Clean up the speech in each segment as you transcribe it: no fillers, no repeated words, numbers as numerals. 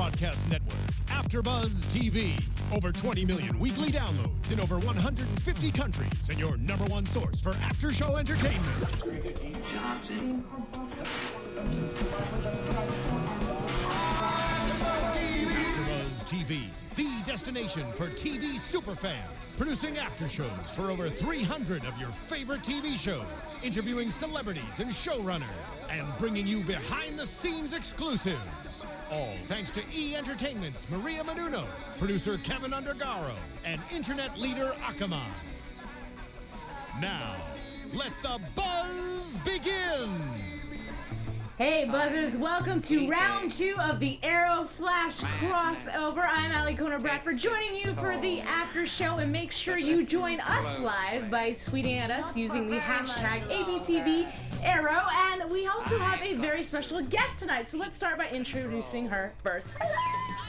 broadcast network, AFTERBUZZ TV. Over 20 million weekly downloads in over 150 countries, and your #1 source for after-show entertainment. AFTERBUZZ TV, the destination for TV superfans. Producing aftershows for over 300 of your favorite TV shows, interviewing celebrities and showrunners, and bringing you behind-the-scenes exclusives. All thanks to E! Entertainment's Maria Menounos, producer Kevin Undergaro, and internet leader Akamai. Now, let the buzz begin! Hey Buzzers, welcome to round 2 of the Arrow Flash crossover. I'm Alikona Bradford, joining you for the after show, and make sure you join us live by tweeting at us using the hashtag ABTV Arrow. And we also have a very special guest tonight, so let's start by introducing her first.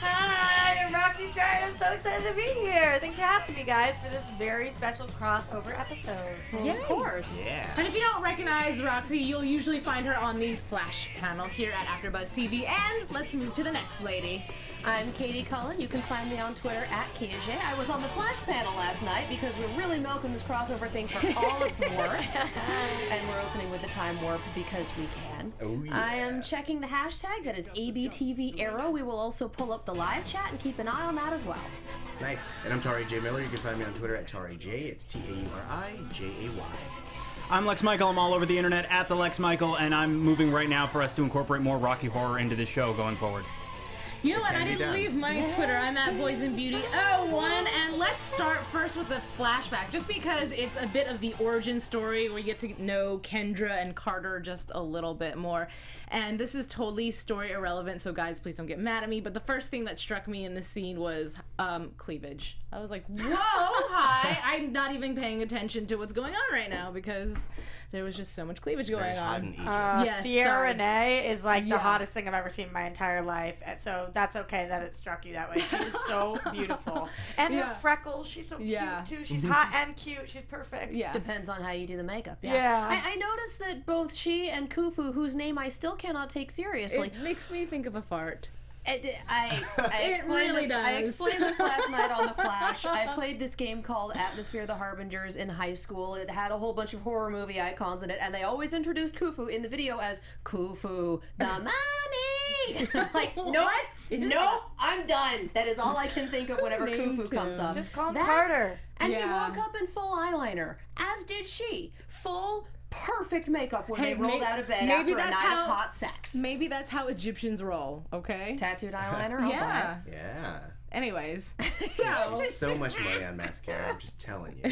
Hi, I'm Roxy Striar. I'm so excited to be here. Thanks for having me, guys, for this very special crossover episode. Yeah, of course. Yeah. And if you don't recognize Roxy, you'll usually find her on the Flash panel here at AfterBuzz TV. And let's move to the next lady. I'm Katie Cullen. You can find me on Twitter at KJ. I was on the Flash panel last night because we're really milking this crossover thing for all it's worth. And we're opening with the time warp because we can. Oh, yeah. I am checking the hashtag, that is ABTV Arrow. We will also pull up the live chat and keep an eye on that as well. Nice. And I'm Tauri J. Miller. You can find me on Twitter at TauriJ. It's TauriJay. I'm Lex Michael. I'm all over the internet at the Lex Michael, and I'm moving right now for us to incorporate more Rocky Horror into this show going forward. You know what? I didn't leave my Twitter. I'm at BoysandBeauty01, and let's start first with a flashback, just because it's a bit of the origin story where you get to know Kendra and Carter just a little bit more. And this is totally story irrelevant, so guys, please don't get mad at me. But the first thing that struck me in this scene was cleavage. I was like, whoa, hi! I'm not even paying attention to what's going on right now because there was just so much cleavage going on. Yes, Sierra Renee is like the hottest thing I've ever seen in my entire life. So that's okay that it struck you that way. She is so beautiful. And her freckles, she's so cute too. She's hot and cute. She's perfect. Yeah. Depends on how you do the makeup. Yeah. I noticed that both she and Khufu, whose name I still cannot take seriously. It makes me think of a fart. I explained this last night on The Flash. I played this game called Atmosphere the Harbingers in high school. It had a whole bunch of horror movie icons in it, and they always introduced Khufu in the video as Khufu the mommy. Like, nope, I'm done. That is all I can think of whenever Khufu comes up. Just call him Carter. And he woke up in full eyeliner, as did she. Full perfect makeup when they rolled out of bed after a night of hot sex. Maybe that's how Egyptians roll, okay? Tattooed eyeliner? Yeah. Yeah. Anyways, so much money on mascara, I'm just telling you.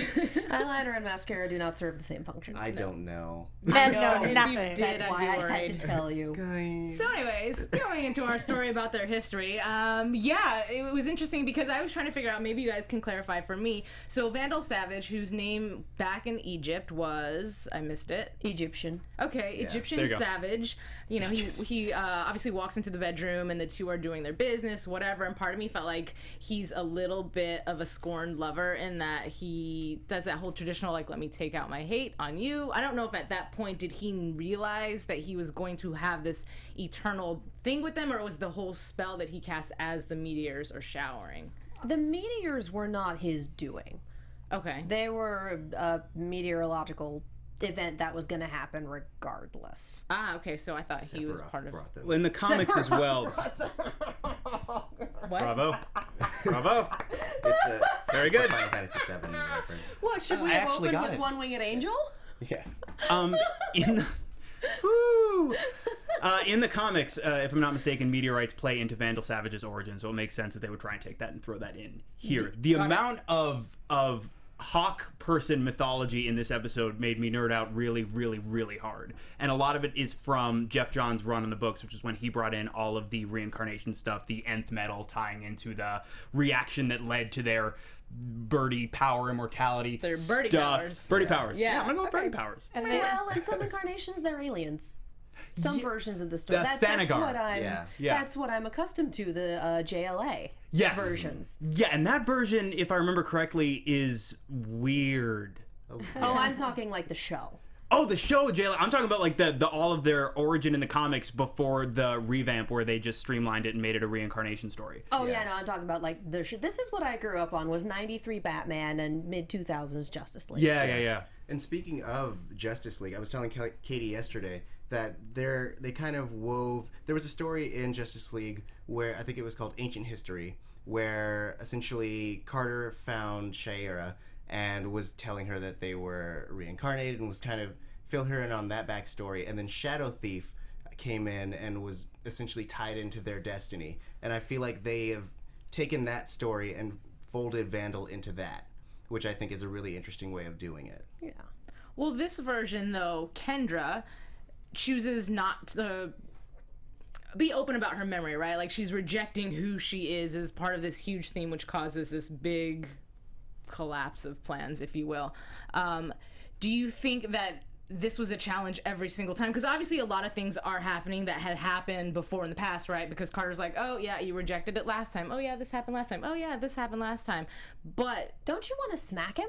Eyeliner and mascara do not serve the same function. I don't know. Men know nothing. That's why I had to tell you. Guys. so anyways, going into our story about their history, it was interesting because I was trying to figure out, maybe you guys can clarify for me. So Vandal Savage, whose name back in Egypt was, I missed it. Egyptian. Okay, There Egyptian you go. Savage. You know, he obviously walks into the bedroom and the two are doing their business, whatever, and part of me felt like he's a little bit of a scorned lover in that he does that whole traditional, like, let me take out my hate on you. I don't know if at that point did he realize that he was going to have this eternal thing with them, or it was the whole spell that he cast as the meteors are showering. The meteors were not his doing. Okay. They were a meteorological event that was going to happen regardless. Ah, okay, so I thought he was part of it. Well, in the comics as well. What? Bravo. It's a Very good. Final Fantasy VII reference. What, should we I have actually opened got with it. One-Winged Angel? Yes. In the comics, if I'm not mistaken, meteorites play into Vandal Savage's origin, so it makes sense that they would try and take that and throw that in here. The amount of Hawk person mythology in this episode made me nerd out really, really, really hard. And a lot of it is from Jeff Johns' run in the books, which is when he brought in all of the reincarnation stuff, the nth metal tying into the reaction that led to their birdie power immortality. Their birdie stuff. powers. Birdie powers. Yeah. I'm gonna go with birdie powers. And Well, in some incarnations, they're aliens. Some versions of the story. The That's Thanagar. what I'm. Yeah. That's what I'm accustomed to. The JLA versions. Yeah, and that version, if I remember correctly, is weird. Oh, I'm talking like the show. Oh, the show, Jayla. I'm talking about like the all of their origin in the comics before the revamp, where they just streamlined it and made it a reincarnation story. Oh yeah, no, I'm talking about like this is what I grew up on was '93 Batman and mid 2000s Justice League. Yeah. And speaking of Justice League, I was telling Katie yesterday that they kind of wove. There was a story in Justice League where I think it was called Ancient History, where essentially Carter found Striar and was telling her that they were reincarnated and was kind of fill her in on that backstory. And then Shadow Thief came in and was essentially tied into their destiny. And I feel like they have taken that story and folded Vandal into that, which I think is a really interesting way of doing it. Yeah. Well, this version, though, Kendra chooses not to be open about her memory, right? Like, she's rejecting who she is as part of this huge theme, which causes this big collapse of plans, if you will. Do you think that this was a challenge every single time? Because obviously a lot of things are happening that had happened before in the past, right? Because Carter's like, oh yeah, you rejected it last time. Oh yeah, this happened last time. Oh yeah, this happened last time. But don't you want to smack him?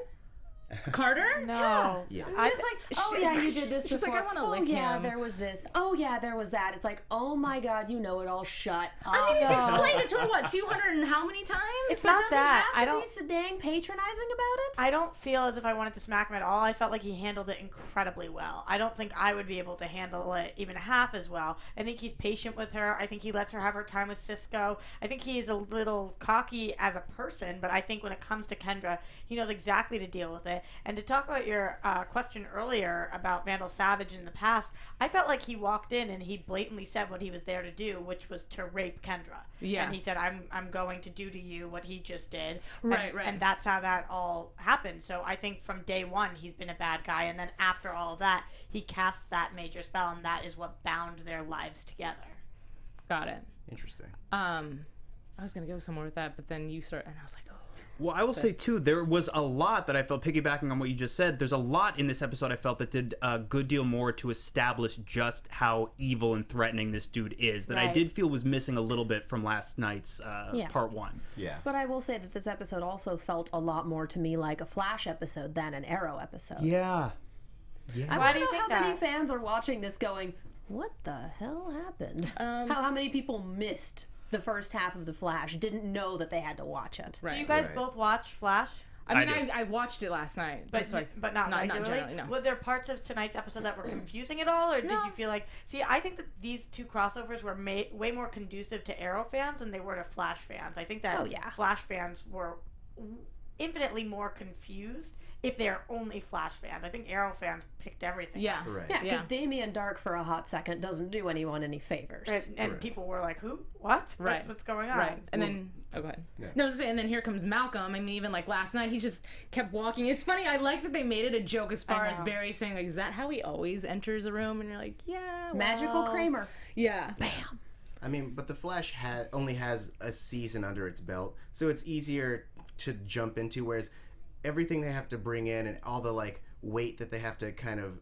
Carter? No. Yeah. It's just like, oh yeah, you did this before. She's like, I want to lick him. Oh yeah, there was this. Oh yeah, there was that. It's like, oh my God, you know it all. Shut up. I mean, he's explained it to her, what, 200 and how many times? It's But not does that. he have to be so dang patronizing about it? I don't feel as if I wanted to smack him at all. I felt like he handled it incredibly well. I don't think I would be able to handle it even half as well. I think he's patient with her. I think he lets her have her time with Cisco. I think he is a little cocky as a person, but I think when it comes to Kendra, he knows exactly to deal with it. And to talk about your question earlier about Vandal Savage in the past, I felt like he walked in and he blatantly said what he was there to do, which was to rape Kendra. Yeah. And he said, I'm going to do to you what he just did. Right. And that's how that all happened. So I think from day one, he's been a bad guy. And then after all of that, he casts that major spell, and that is what bound their lives together. Got it. Interesting. I was going to go somewhere with that, but then you start, and I was like, oh. Well, I will say, too, there was a lot that I felt, piggybacking on what you just said, there's a lot in this episode I felt that did a good deal more to establish just how evil and threatening this dude is, that I did feel was missing a little bit from last night's part one. Yeah. But I will say that this episode also felt a lot more to me like a Flash episode than an Arrow episode. Yeah. I Why want do to you know think how many that? fans are watching this going, what the hell happened? How many people missed the first half of The Flash, didn't know that they had to watch it? Right. Do you guys both watch Flash? I mean, I watched it last night. But not regularly? generally, no. Were there parts of tonight's episode that were confusing at all? Or did you feel like... See, I think that these two crossovers were way more conducive to Arrow fans than they were to Flash fans. I think that Flash fans were infinitely more confused if they're only Flash fans. I think Arrow fans picked everything. Yeah. Right. Yeah, because Damien Dark for a hot second doesn't do anyone any favors. And people were like, who? What? Right. What's going on? Right. And then, go ahead. Yeah. No, I was saying, and then here comes Malcolm. I mean, even like last night, he just kept walking. It's funny. I like that they made it a joke as far as Barry saying, like, is that how he always enters a room? And you're like, yeah. Well. Magical Kramer. Yeah. Bam. I mean, but The Flash only has a season under its belt, so it's easier to jump into, whereas everything they have to bring in and all the like weight that they have to kind of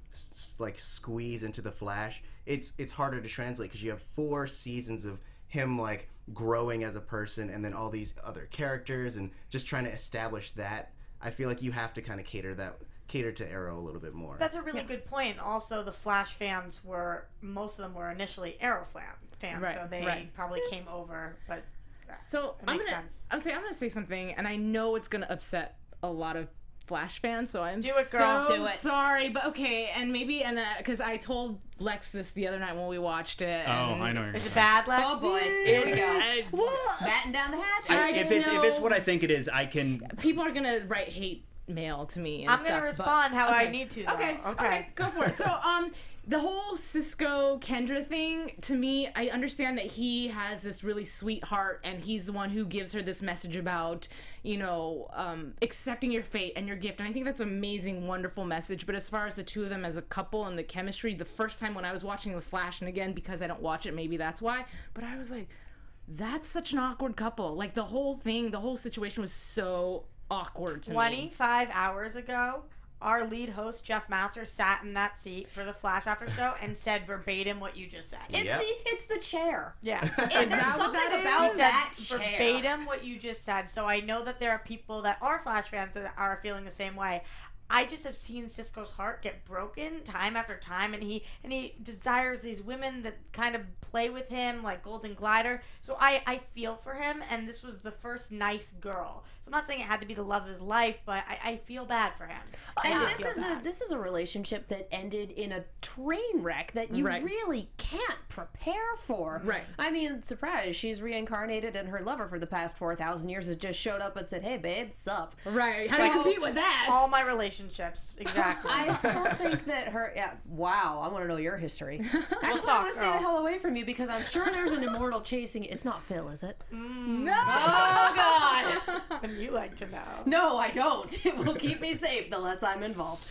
like squeeze into the Flash, it's harder to translate because you have 4 seasons of him like growing as a person and then all these other characters and just trying to establish that. I feel like you have to kind of cater to Arrow a little bit more. That's a really good point. Also, the Flash fans most of them were initially Arrow fans, Right, so they probably came over, but So it makes sense. I'm gonna say something, and I know it's gonna upset a lot of Flash fans, so I'm Do it, girl. so Do it. sorry, but okay, and maybe, and because I told Lex this the other night when we watched it. Oh, and I know. Is it bad, Lex? Oh boy, here we go. Well, Batten down the hatch. If it's what I think it is, I can... people are gonna write hate mail to me and I'm stuff. gonna respond how I okay. need to, though. Okay, go for it. So, the whole Cisco Kendra thing, to me, I understand that he has this really sweet heart, and he's the one who gives her this message about, accepting your fate and your gift. And I think that's an amazing, wonderful message. But as far as the two of them as a couple and the chemistry, the first time when I was watching The Flash, and again, because I don't watch it, maybe that's why, but I was like, that's such an awkward couple. Like, the whole situation was so awkward to me. 25 hours ago, our lead host, Jeff Masters, sat in that seat for the Flash After Show and said verbatim what you just said. It's the chair. Yeah. There's something about that chair. Verbatim what you just said. So I know that there are people that are Flash fans that are feeling the same way. I just have seen Cisco's heart get broken time after time, and he desires these women that kind of play with him like Golden Glider. So I feel for him, and this was the first nice girl. So I'm not saying it had to be the love of his life, but I feel bad for him. And this is a relationship that ended in a train wreck that you really can't prepare for. Right. I mean, surprise, she's reincarnated, and her lover for the past 4,000 years has just showed up and said, "Hey, babe, sup?" Right. How do you compete with that? All my relationships, exactly. I still think that her. Yeah. Wow. I want to know your history. Actually, I want to stay the hell away from you because I'm sure there's an immortal chasing. It's not Phil, is it? No. Oh God. And you like to know. No, I don't. It will keep me safe the less I'm involved.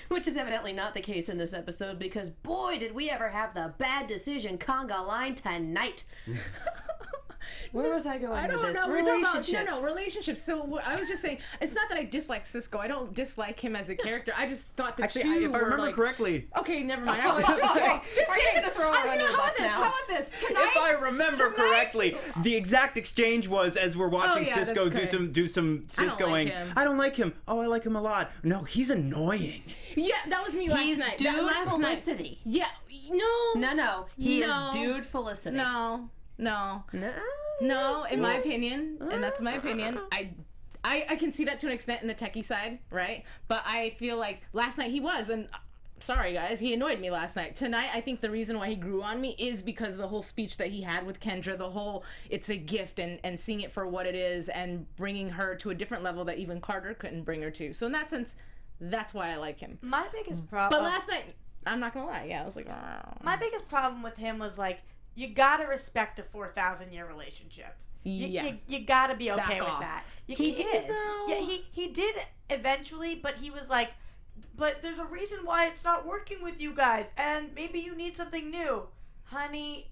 Which is evidently not the case in this episode because boy, did we ever have the bad decision conga line tonight. Where was I going with this? Relationships. Relationships. So I was just saying, it's not that I dislike Cisco. I don't dislike him as a character. I just thought that actually, if I remember correctly. Okay, never mind. I was just kidding. Are you going to throw her under the bus now? How about this? Tonight, if I remember correctly, the exact exchange was as we're watching Cisco do some Ciscoing. I don't like him. Oh, I like him a lot. No, he's annoying. Yeah, that was me last night. He's dude Felicity. Yeah, no. He is dude Felicity. No, in my opinion, and that's my opinion, I can see that to an extent in the techie side, right? But I feel like last night he was, and sorry guys, he annoyed me last night. Tonight, I think the reason why he grew on me is because of the whole speech that he had with Kendra, the whole it's a gift and seeing it for what it is and bringing her to a different level that even Carter couldn't bring her to. So in that sense, that's why I like him. My biggest problem... But last night, I'm not gonna lie, I was like... My biggest problem with him was like, you gotta respect a 4,000-year relationship. You gotta be okay with that. He did. Yeah, he did eventually, but he was like, but there's a reason why it's not working with you guys, and maybe you need something new. Honey,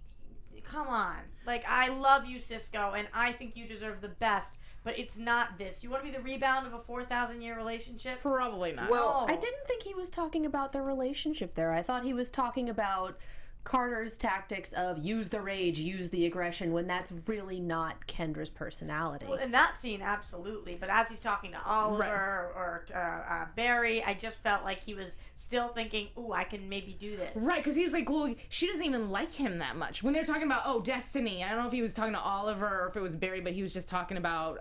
come on. Like, I love you, Cisco, and I think you deserve the best, but it's not this. You want to be the rebound of a 4,000-year relationship? Probably not. Well, I didn't think he was talking about their relationship there. I thought he was talking about Carter's tactics of use the rage, use the aggression, when that's really not Kendra's personality. Well, in that scene, absolutely. But as he's talking to Oliver or Barry, I just felt like he was still thinking, ooh, I can maybe do this. Right, because he was like, well, she doesn't even like him that much. When they're talking about, destiny, I don't know if he was talking to Oliver or if it was Barry, but he was just talking about,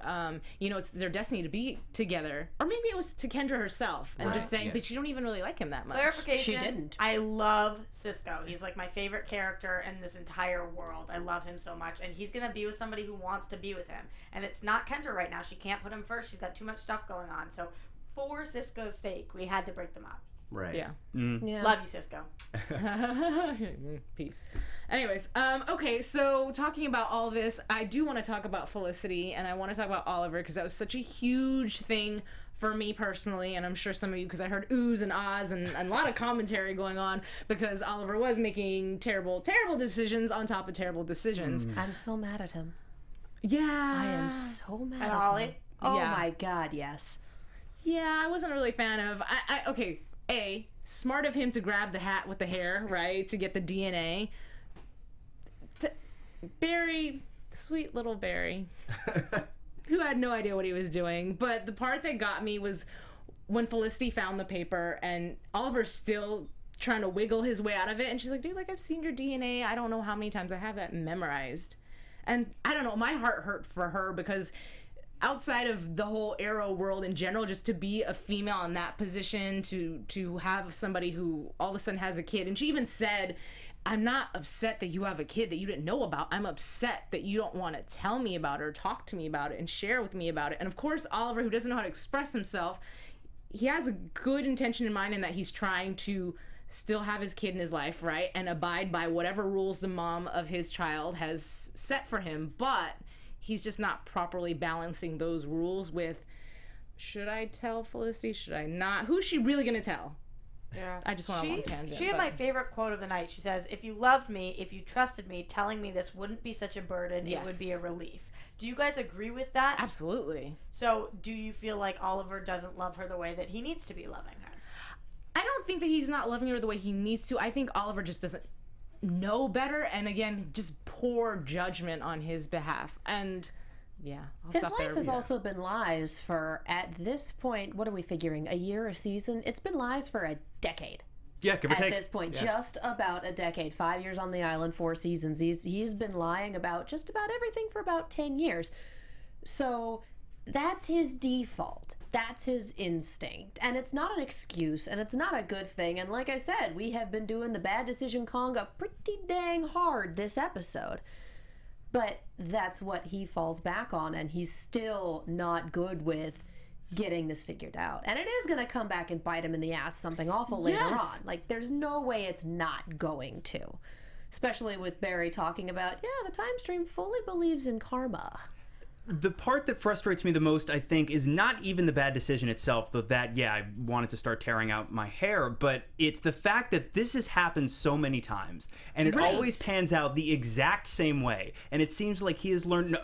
it's their destiny to be together. Or maybe it was to Kendra herself and just saying, but she don't even really like him that much. Clarification. She didn't. I love Cisco. He's like my favorite character in this entire world. I love him so much. And he's going to be with somebody who wants to be with him. And it's not Kendra right now. She can't put him first. She's got too much stuff going on. So for Cisco's sake, we had to break them up. Right. Yeah. Yeah. Love you, Cisco. Peace. Anyways, okay, so talking about all this, I do want to talk about Felicity, and I want to talk about Oliver, because that was such a huge thing for me personally, and I'm sure some of you, because I heard oohs and ahs and a lot of commentary going on, because Oliver was making terrible, terrible decisions on top of terrible decisions. I'm so mad at him. Yeah. I am so mad at Ollie? him. Oh my God, yes. Yeah, I wasn't really a fan of, okay, smart of him to grab the hat with the hair, right, to get the DNA. Barry, sweet little Barry, who had no idea what he was doing. But the part that got me was when Felicity found the paper and Oliver's still trying to wiggle his way out of it. And she's like, dude, I've seen your DNA. I don't know how many times I have that memorized. And I don't know, my heart hurt for her because outside of the whole Arrow world in general, just to be a female in that position, to have somebody who all of a sudden has a kid. And she even said, I'm not upset that you have a kid that you didn't know about. I'm upset that you don't want to tell me about it or talk to me about it and share with me about it. And of course, Oliver, who doesn't know how to express himself, he has a good intention in mind in that he's trying to still have his kid in his life, right? And abide by whatever rules the mom of his child has set for him. But he's just not properly balancing those rules with, should I tell Felicity? Should I not? Who's she really going to tell? Yeah. I just went on one tangent. She had my favorite quote of the night. She says, if you loved me, if you trusted me, telling me this wouldn't be such a burden, it would be a relief. Do you guys agree with that? Absolutely. So do you feel like Oliver doesn't love her the way that he needs to be loving her? I don't think that he's not loving her the way he needs to. I think Oliver just doesn't know better, and again, just poor judgment on his behalf. And yeah. His life has also been lies for, at this point, what are we figuring? A year, a season? It's been lies for a decade. Yeah, give or take. At this point, just about a decade. 5 years on the island, 4 seasons. He's been lying about just about everything for about 10 years. So that's his default. That's his instinct. And it's not an excuse, and it's not a good thing. And like I said, we have been doing the bad decision conga pretty dang hard this episode. But that's what he falls back on, and he's still not good with getting this figured out. And it is going to come back and bite him in the ass something awful later on. Like, there's no way it's not going to. Especially with Barry talking about, the time stream fully believes in karma. The part that frustrates me the most, I think, is not even the bad decision itself, though that, I wanted to start tearing out my hair, but it's the fact that this has happened so many times, and it always pans out the exact same way. And it seems like he has learned,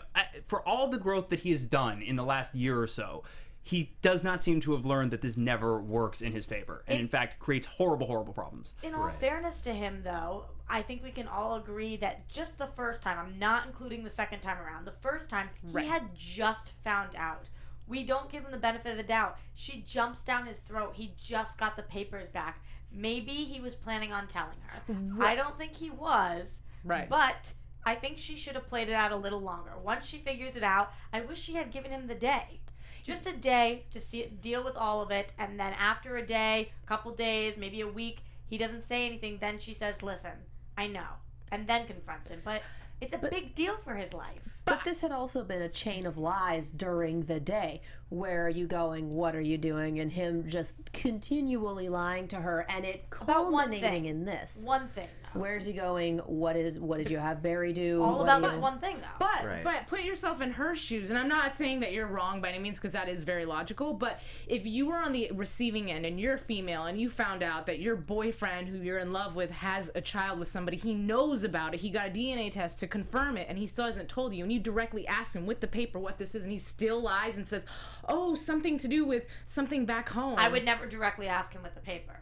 for all the growth that he has done in the last year or so, he does not seem to have learned that this never works in his favor, and in fact creates horrible, horrible problems. In all fairness to him, though, I think we can all agree that just the first time, I'm not including the second time around, the first time, he had just found out. We don't give him the benefit of the doubt. She jumps down his throat. He just got the papers back. Maybe he was planning on telling her. I don't think he was. But I think she should have played it out a little longer. Once she figures it out, I wish she had given him the day. Just a day to deal with all of it, and then after a day, a couple days, maybe a week, he doesn't say anything, then she says, listen, I know, and then confronts him. But it's a big deal for his life. But this had also been a chain of lies during the day. Where are you going? What are you doing? And him just continually lying to her, and it culminating in this. One thing. Where's he going? What did you have Barry do? All about this one thing, though. But put yourself in her shoes, and I'm not saying that you're wrong by any means, because that is very logical, but if you were on the receiving end and you're female and you found out that your boyfriend who you're in love with has a child with somebody, he knows about it, he got a DNA test to confirm it, and he still hasn't told you, and you directly ask him with the paper what this is, and he still lies and says, oh, something to do with something back home. I would never directly ask him with the paper.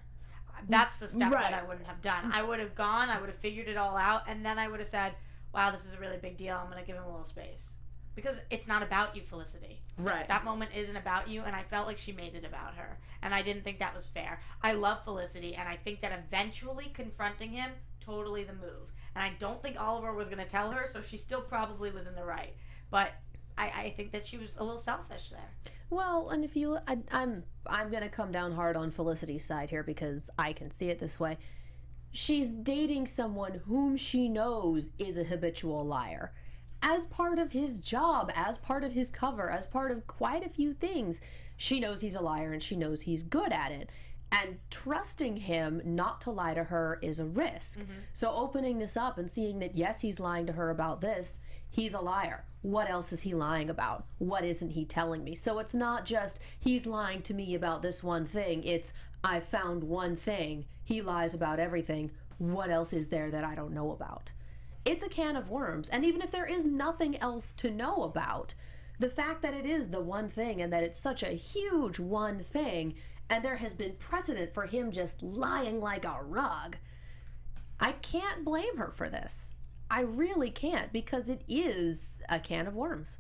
That's the step that I wouldn't have done. I would have gone, I would have figured it all out, and then I would have said, wow, this is a really big deal, I'm going to give him a little space. Because it's not about you, Felicity. That moment isn't about you, and I felt like she made it about her. And I didn't think that was fair. I love Felicity, and I think that eventually confronting him, totally the move. And I don't think Oliver was going to tell her, so she still probably was in the right. But I think that she was a little selfish there. Well, and if you, I'm going to come down hard on Felicity's side here because I can see it this way. She's dating someone whom she knows is a habitual liar. As part of his job, as part of his cover, as part of quite a few things, she knows he's a liar and she knows he's good at it. And trusting him not to lie to her is a risk. So opening this up and seeing that, yes, he's lying to her about this, he's a liar. What else is he lying about? What isn't he telling me? So it's not just, he's lying to me about this one thing. It's, I found one thing. He lies about everything. What else is there that I don't know about? It's a can of worms. And even if there is nothing else to know about, the fact that it is the one thing and that it's such a huge one thing, and there has been precedent for him just lying like a rug, I can't blame her for this. I really can't, because it is a can of worms.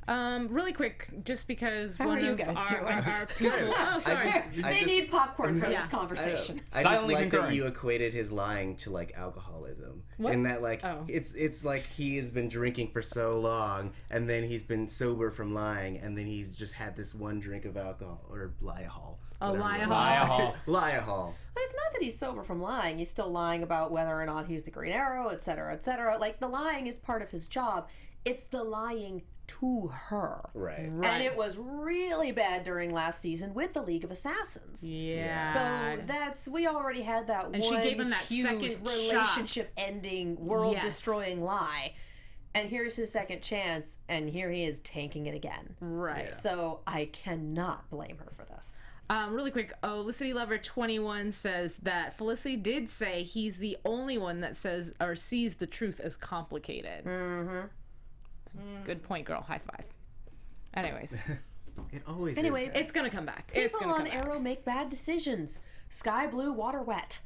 Really quick, just because How one are you of guys our people... Oh, sorry. They need popcorn for this conversation. I just like that you equated his lying to like alcoholism. What? And that like it's like he has been drinking for so long, and then he's been sober from lying, and then he's just had this one drink of alcohol or liahol. Liahol. Liahol. But it's not that he's sober from lying. He's still lying about whether or not he's the Green Arrow, etc., etc. Like, the lying is part of his job. It's the lying to her. Right. And it was really bad during last season with the League of Assassins. Yeah. So we already had that and one she gave him that huge relationship-ending, world-destroying lie. And here's his second chance, and here he is tanking it again. Right. So I cannot blame her for this. Really quick, Felicity Lover 21 says that Felicity did say he's the only one that says or sees the truth as complicated. Good point, girl. High five. Anyways. It always anyway, is. It's gonna come back. People on Arrow make bad decisions. Sky blue, water wet.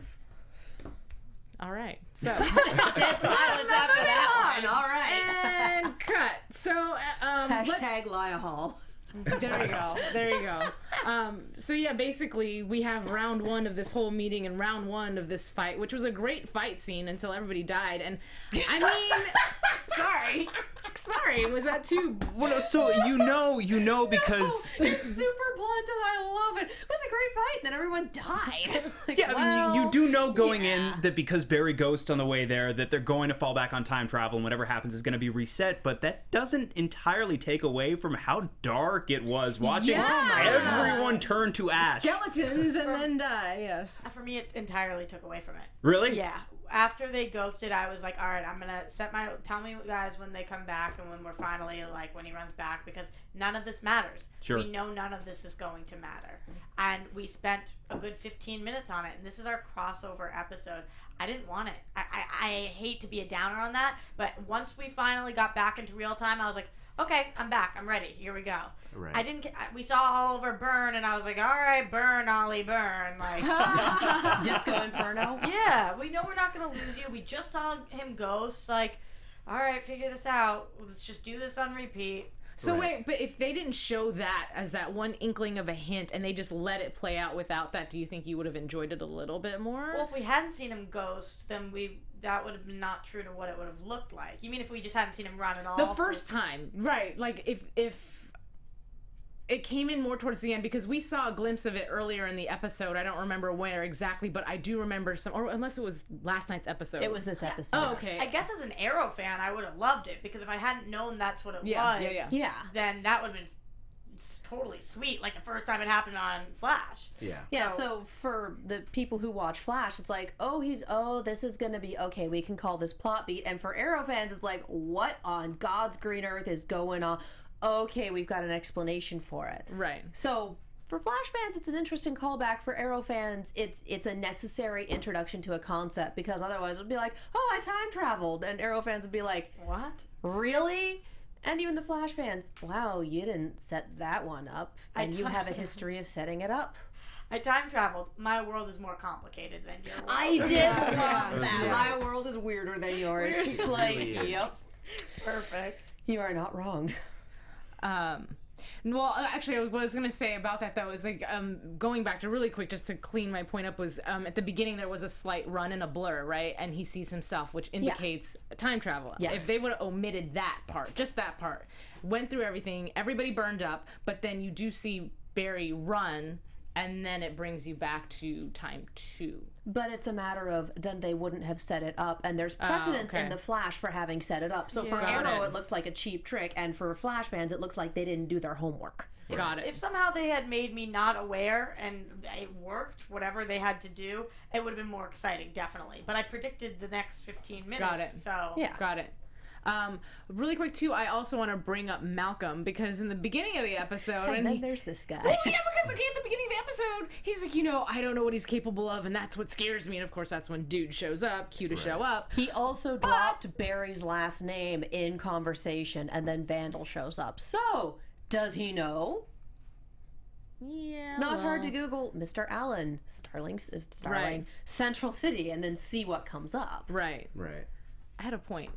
All right. So Dead silence after that one. All right. And cut. So Hashtag lie a hall. There you go. So yeah, basically we have round 1 of this whole meeting and round 1 of this fight, which was a great fight scene until everybody died. And I mean, sorry, was that too? Well, so you know because it's super blunt and I love it. It was a great fight, and then everyone died. Like, yeah, I mean, you do know going yeah. in that because Barry ghosts on the way there that they're going to fall back on time travel and whatever happens is going to be reset, but that doesn't entirely take away from how dark it was watching everyone turn to ash. Skeletons and then die, yes. For me, it entirely took away from it. Really? Yeah. After they ghosted, I was like, all right, I'm going to tell me guys when they come back and when we're finally, like, when he runs back, because none of this matters. Sure. We know none of this is going to matter. And we spent a good 15 minutes on it, and this is our crossover episode. I didn't want it. I hate to be a downer on that, but once we finally got back into real time, I was like, okay, I'm back. I'm ready. Here we go. Right. We saw Oliver burn, and I was like, all right, burn, Ollie, burn. Like, Disco Inferno? Yeah, we know we're not going to lose you. We just saw him ghost. Like, all right, figure this out. Let's just do this on repeat. So wait, but if they didn't show that as that one inkling of a hint and they just let it play out without that, do you think you would have enjoyed it a little bit more? Well, if we hadn't seen him ghost, then that would have been not true to what it would have looked like. You mean if we just hadn't seen him run at all? The first time, right. Like, if it came in more towards the end, because we saw a glimpse of it earlier in the episode. I don't remember where exactly, but I do remember or unless it was last night's episode. It was this episode. Oh, okay. I guess as an Arrow fan, I would have loved it, because if I hadn't known that's what it was, then that would have been totally sweet, like the first time it happened on Flash. Yeah, so for the people who watch Flash, it's like, this is gonna be okay, we can call this plot beat. And for Arrow fans, it's like, what on God's green earth is going on? Okay, we've got an explanation for it. Right. So for Flash fans, it's an interesting callback. For Arrow fans, it's a necessary introduction to a concept, because otherwise it would be like, oh, I time traveled, and Arrow fans would be like, what? Really? And even the Flash fans, wow, you didn't set that one up, and you have a history of setting it up. I time traveled. My world is more complicated than your world. I did love that. My world is weirder than yours. Just like, yep. Perfect. You are not wrong. Well, actually, what I was going to say about that, though, is like going back to really quick, just to clean my point up, was at the beginning there was a slight run and a blur, right? And he sees himself, which indicates time travel. Yes. If they would have omitted that part, just that part, went through everything, everybody burned up, but then you do see Barry run, and then it brings you back to time 2. But it's a matter of then they wouldn't have set it up, and there's precedence in the Flash for having set it up. So for Arrow, it looks like a cheap trick, and for Flash fans, it looks like they didn't do their homework. If somehow they had made me not aware and it worked, whatever they had to do, it would have been more exciting, definitely. But I predicted the next 15 minutes. Got it. So got it. Really quick too, I also want to bring up Malcolm, because in the beginning of the episode, and then there's this guy. Well, yeah, because at the beginning of the episode, he's like, I don't know what he's capable of, and that's what scares me. And of course, that's when Dude shows up, cue to show up. He also dropped Barry's last name in conversation, and then Vandal shows up. So, does he know? Yeah. It's not hard to Google Mr. Allen, Starling, Central City, and then see what comes up. Right. I had a point.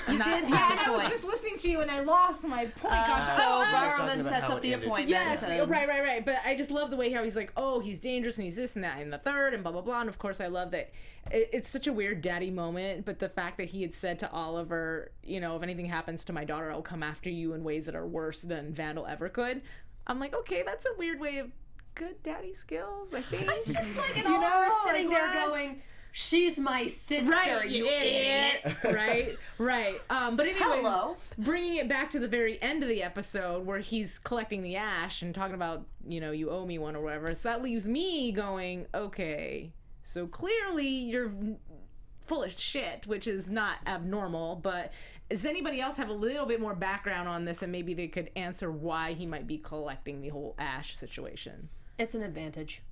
You did have a point. I was just listening to you and I lost my point. So Barrowman sets up the appointment. Yes, right. But I just love the way how he's like, oh, he's dangerous and he's this and that and the third and blah, blah, blah. And of course I love that it's such a weird daddy moment, but the fact that he had said to Oliver, if anything happens to my daughter, I'll come after you in ways that are worse than Vandal ever could. I'm like, okay, that's a weird way of good daddy skills, I think. It's just like an Oliver sitting there going, she's my sister, you idiot. Right. But anyways, bringing it back to the very end of the episode where he's collecting the ash and talking about, you owe me one or whatever. So that leaves me going, okay, so clearly you're full of shit, which is not abnormal, but does anybody else have a little bit more background on this and maybe they could answer why he might be collecting the whole ash situation? It's an advantage.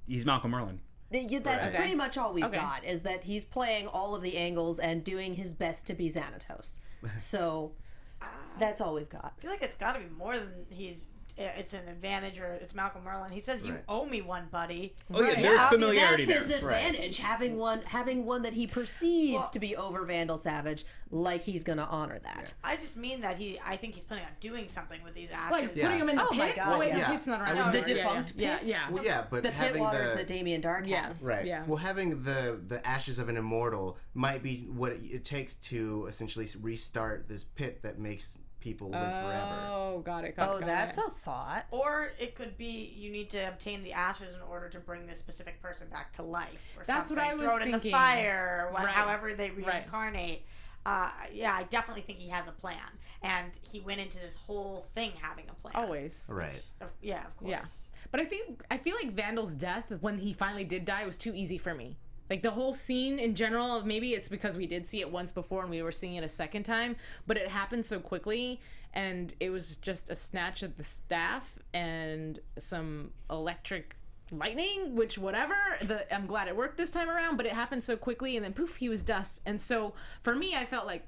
He's Malcolm Merlin. That's pretty much all we've got, is that he's playing all of the angles and doing his best to be Xanatos. So that's all we've got. I feel like it's got to be more than he's it's an advantage or it's Malcolm Merlin. He says, "You owe me one, buddy." Oh yeah, there's familiarity That's his there. advantage, having one that he perceives to be over Vandal Savage, like he's going to honor that. I just mean that I think he's planning on doing something with these ashes. Like putting them in the pit? my God, Wait, yeah. the pit's not around. The defunct pits? Yeah. Well, yeah, but The pit having waters that Damien Dark has. Right. Yeah. Well, having the ashes of an immortal might be what it takes to essentially restart this pit that makes people live forever. Oh, got it. That's a thought. Or it could be you need to obtain the ashes in order to bring this specific person back to life. Or That's something. what I was Throw it in the thinking. fire, or Right. however they reincarnate. Yeah, I definitely think he has a plan. And he went into this whole thing having a plan. Always. Right. Yeah, of course. Yeah. But I feel like Vandal's death, when he finally did die, was too easy for me. Like the whole scene in general, maybe it's because we did see it once before and we were seeing it a second time, but it happened so quickly and it was just a snatch of the staff and some electric lightning, which whatever. I'm glad it worked this time around, but it happened so quickly and then poof, he was dust. And so for me, I felt like,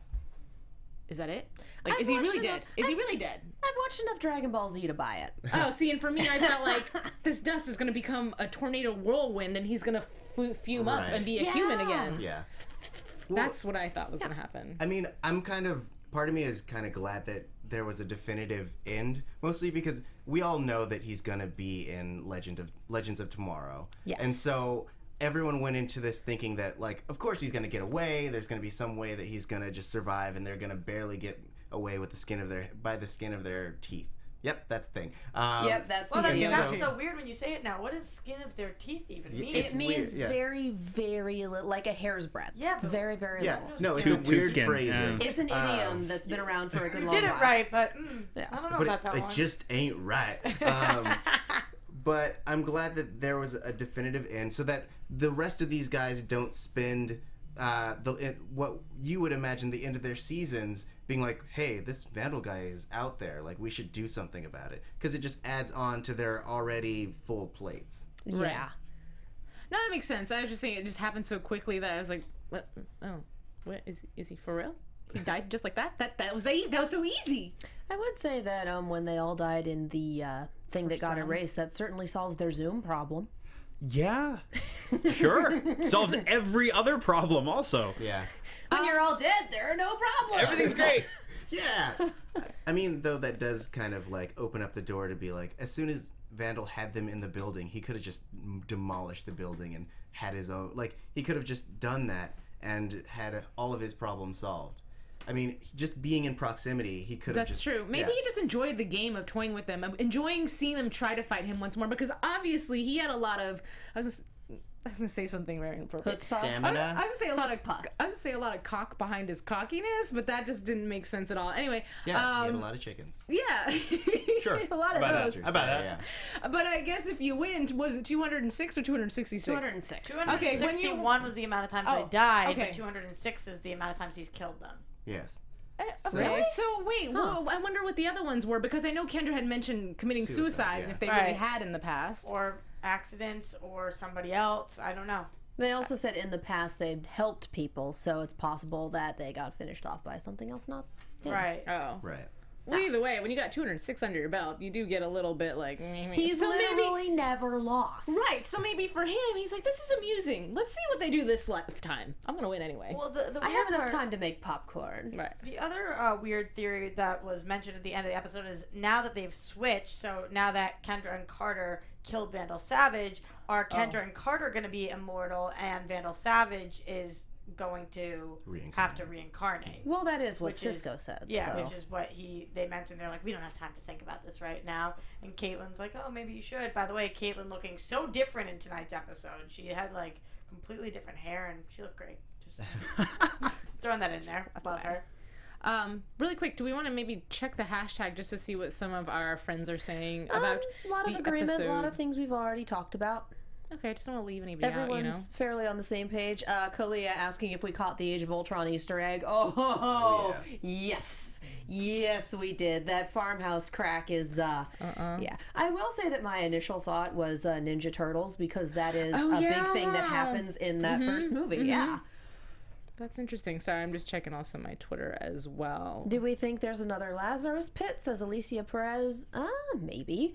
is that it? Like, is he really dead? Is he really dead? I've watched enough Dragon Ball Z to buy it. Oh, see, and for me, I felt like this dust is going to become a tornado whirlwind and he's going to fume up and be a human again. Yeah. That's what I thought was going to happen. I mean, part of me is kind of glad that there was a definitive end, mostly because we all know that he's going to be in Legends of Tomorrow. Yes. And so everyone went into this thinking that, like, of course he's going to get away. There's going to be some way that he's going to just survive, and they're going to barely get away with the skin of their teeth. Yep, that's the thing. Yep, that's Well, the that's thing. so weird when you say it now. What does skin of their teeth even mean? It means weird, yeah. very, very little, like a hair's breadth. Yeah, it's but- very, very Yeah, little. no, it's Toot a weird skin, phrasing. yeah. It's an idiom that's been around for a good You long did it while. right, but I don't know But about that it one. just ain't right. But I'm glad that there was a definitive end, so that the rest of these guys don't spend what you would imagine the end of their seasons being like, hey, this Vandal guy is out there, like we should do something about it, because it just adds on to their already full plates. Yeah. No, that makes sense. I was just saying it just happened so quickly that I was like, what? Oh, what is he for real? He died just like that? That was so easy. I would say that when they all died in the thing that got erased, that certainly solves their Zoom problem. Yeah. Sure. Solves every other problem also. Yeah. When you're all dead, there are no problems. Everything's great. Yeah. I mean, though, that does kind of like open up the door to be like, as soon as Vandal had them in the building, he could have just demolished the building and had his own, like, he could have just done that and had all of his problems solved. I mean, just being in proximity, he could have That's true. Maybe he just enjoyed the game of toying with them, enjoying seeing them try to fight him once more, because obviously he had a lot of, I was gonna say something very inappropriate. Stamina. I was gonna say a lot of cock behind his cockiness, but that just didn't make sense at all. Anyway, Yeah, he had a lot of chickens. Yeah, Sure. a lot of About those. that. About that. Yeah. But I guess if you win, was it 206 or 266? 206. 261 was the amount of times they died, but 206 is the amount of times he's killed them. Yes. Really? So wait, well, I wonder what the other ones were, because I know Kendra had mentioned committing suicide yeah. if they really had in the past. Or accidents, or somebody else. I don't know. They also said in the past they'd helped people, so it's possible that they got finished off by something else not him. Right. Oh. Right. Well, either way, when you got 206 under your belt, you do get a little bit like... He's literally never lost. Right, so maybe for him, he's like, this is amusing. Let's see what they do this lifetime. I'm going to win anyway. Well, the I have enough part- time to make popcorn. Right. The other weird theory that was mentioned at the end of the episode is now that they've switched, so now that Kendra and Carter killed Vandal Savage, are Kendra and Carter going to be immortal, and Vandal Savage is going to have to reincarnate? Well, that is what Cisco said. Yeah, so. which is what they mentioned. They're like, we don't have time to think about this right now. And Caitlin's like, oh, maybe you should. By the way, Caitlin looking so different in tonight's episode. She had like completely different hair, and she looked great. Just throwing that in there. I love her. Really quick, do we want to maybe check the hashtag just to see what some of our friends are saying about a lot of the agreement, episode? a lot of things we've already talked about. Okay, I just don't want to leave anybody Everyone's out, you know? fairly on the same page. Kalia asking if we caught the Age of Ultron Easter egg. Oh, yes. Yes, we did. That farmhouse crack is, yeah. I will say that my initial thought was Ninja Turtles, because that is a big thing that happens in that first movie. Yeah. That's interesting. Sorry, I'm just checking also my Twitter as well. Do we think there's another Lazarus Pit, says Alicia Perez? Maybe.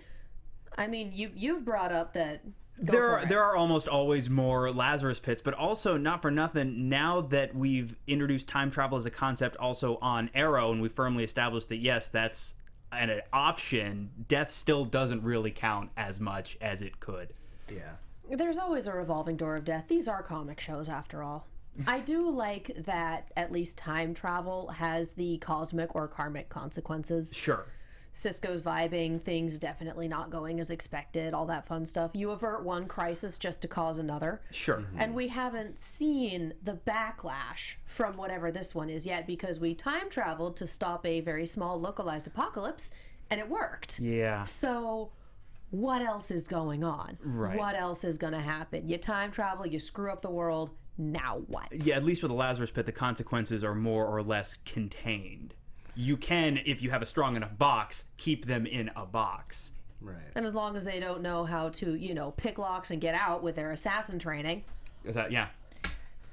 I mean, you've brought up that... There are almost always more Lazarus Pits, but also, not for nothing, now that we've introduced time travel as a concept also on Arrow, and we firmly established that, yes, that's an option, death still doesn't really count as much as it could. Yeah. There's always a revolving door of death. These are comic shows, after all. I do like that at least time travel has the cosmic or karmic consequences. Sure. Cisco's vibing, things definitely not going as expected, all that fun stuff. You avert one crisis just to cause another. Sure. Mm-hmm. And we haven't seen the backlash from whatever this one is yet because we time traveled to stop a very small localized apocalypse, and it worked. Yeah. So... what else is going on? Right. What else is going to happen? You time travel, you screw up the world, now what? Yeah, at least with the Lazarus Pit, the consequences are more or less contained. You can, if you have a strong enough box, keep them in a box. Right. And as long as they don't know how to, pick locks and get out with their assassin training. Is that, yeah.